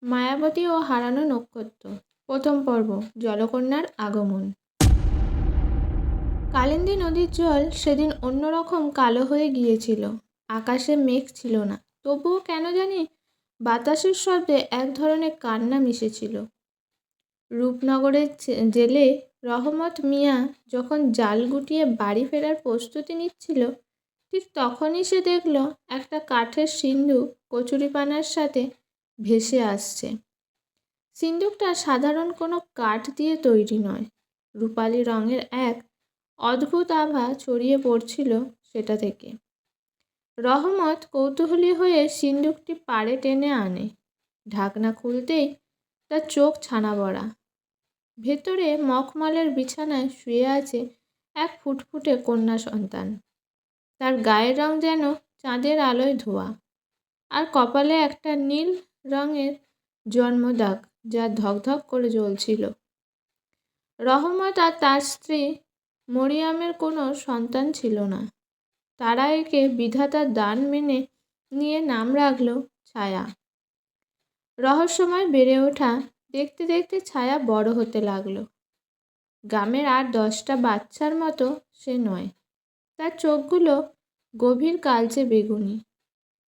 মায়াবতী ও হারানো নক্ষত্র। প্রথম পর্ব, জলকন্যার আগমন। কালিন্দী নদীর জল সেদিন অন্যরকম কালো হয়ে গিয়েছিল। আকাশে মেঘ ছিল না, তবুও কেন জানি বাতাসের শব্দে এক ধরনের কান্না মিশেছিল। রূপনগরের জেলে রহমত মিয়া যখন জাল গুটিয়ে বাড়ি ফেরার প্রস্তুতি নিচ্ছিল, ঠিক তখনই সে দেখল একটা কাঠের সিন্ধুক কচুরিপানার সাথে ভেসে আসছে। সিন্দুকটা সাধারণ কোনো কাঠ দিয়ে তৈরি নয়, রূপালি রঙের এক অদ্ভুত আভা ছড়িয়ে পড়ছিল সেটা থেকে। রহমত কৌতূহলী হয়ে সিন্দুকটি পাড়ে টেনে আনে। ঢাকনা খুলতেই তার চোখ ছানা বড়া। ভেতরে মখমলের বিছানায় শুয়ে আছে এক ফুটফুটে কন্যা সন্তান। তার গায়ের রং যেন চাঁদের আলোয় ধোয়া, আর কপালে একটা নীল রঙের জন্মদাগ যা ধকধক করে জ্বলছিল। রহমত আর তার স্ত্রী মরিয়মের কোনো সন্তান ছিল না। তারা একে বিধাতার দান মেনে নিয়ে নাম রাখল ছায়া। রহস্যময় বেড়ে ওঠা দেখতে দেখতে ছায়া বড় হতে লাগলো। গ্রামের আর 10টা বাচ্চার মতো সে নয়। তার চোখগুলো গভীর কালচে বেগুনি।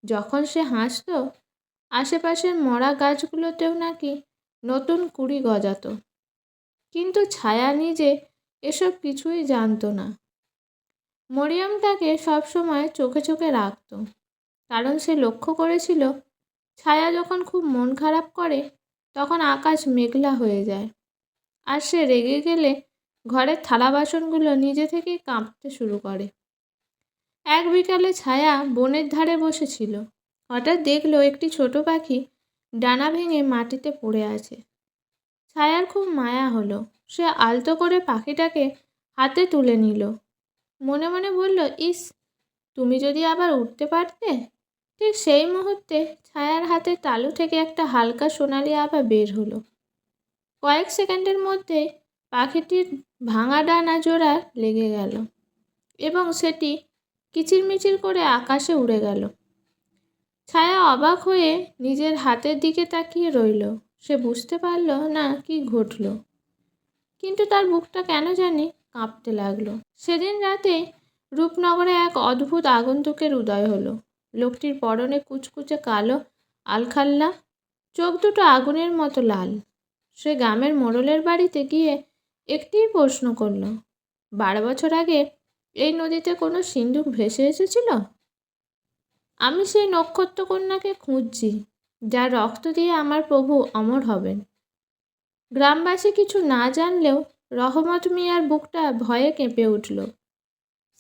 যখন সে হাসত, আশেপাশের মরা গাছগুলোতেও নাকি নতুন কুঁড়ি গজাত। কিন্তু ছায়া নিজে এসব কিছুই জানত না। মরিয়ম তাকে সবসময় চোখে চোখে রাখত, কারণ সে লক্ষ্য করেছিল ছায়া যখন খুব মন খারাপ করে তখন আকাশ মেঘলা হয়ে যায়, আর সে রেগে গেলে ঘরের থালা বাসনগুলো নিজে থেকেই কাঁপতে শুরু করে। এক বিকালে ছায়া বনের ধারে বসেছিল। হঠাৎ দেখলো একটি ছোট পাখি ডানা ভেঙে মাটিতে পড়ে আছে। ছায়ার খুব মায়া হলো। সে আলতো করে পাখিটাকে হাতে তুলে নিল। মনে মনে বলল, ইস, তুমি যদি আবার উঠতে পারতে। ঠিক সেই মুহূর্তে ছায়ার হাতের তালু থেকে একটা হালকা সোনালি আভা বের হলো। কয়েক সেকেন্ডের মধ্যেই পাখিটির ভাঙা ডানা জোড়া লেগে গেল এবং সেটি কিচিরমিচির করে আকাশে উড়ে গেল। ছায়া অবাক হয়ে নিজের হাতের দিকে তাকিয়ে রইল। সে বুঝতে পারল না কি ঘটল, কিন্তু তার বুকটা কেন জানি কাঁপতে লাগলো। সেদিন রাতে রূপনগরে এক অদ্ভুত আগন্তুকের উদয় হলো। লোকটির পরনে কুচকুচে কালো আলখাল্লা, চোখ দুটো আগুনের মতো লাল। সে গ্রামের মোড়লের বাড়িতে গিয়ে একটিই প্রশ্ন করল, 12 বছর আগে এই নদীতে কোনো সিন্দুক ভেসে এসেছিল? আমি সেই নক্ষত্রকন্যাকে খুঁজছি, যার রক্ত দিয়ে আমার প্রভু অমর হবেন। গ্রামবাসী কিছু না জানলেও রহমত মিয়ার বুকটা ভয়ে কেঁপে উঠল।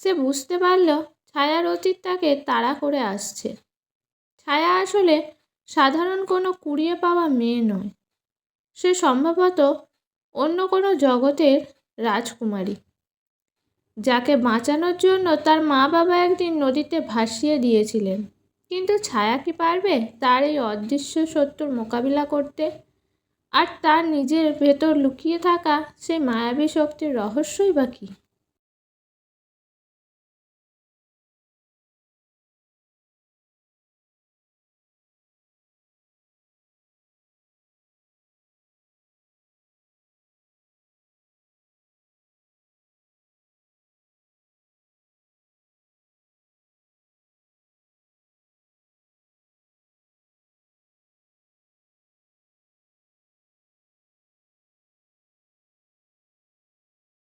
সে বুঝতে পারল ছায়ার অতীত তাকে তাড়া করে আসছে। ছায়া আসলে সাধারণ কোনো কুড়িয়ে পাওয়া মেয়ে নয়। সে সম্ভবত অন্য কোনো জগতের রাজকুমারী, যাকে বাঁচানোর জন্য তার মা বাবা একদিন নদীতে ভাসিয়ে দিয়েছিলেন। কিন্তু ছায়া কি পারবে তার এই অদৃশ্য শত্রুর মোকাবিলা করতে? আর তার নিজের ভেতর লুকিয়ে থাকা সেই মায়াবী শক্তির রহস্যই বা কী?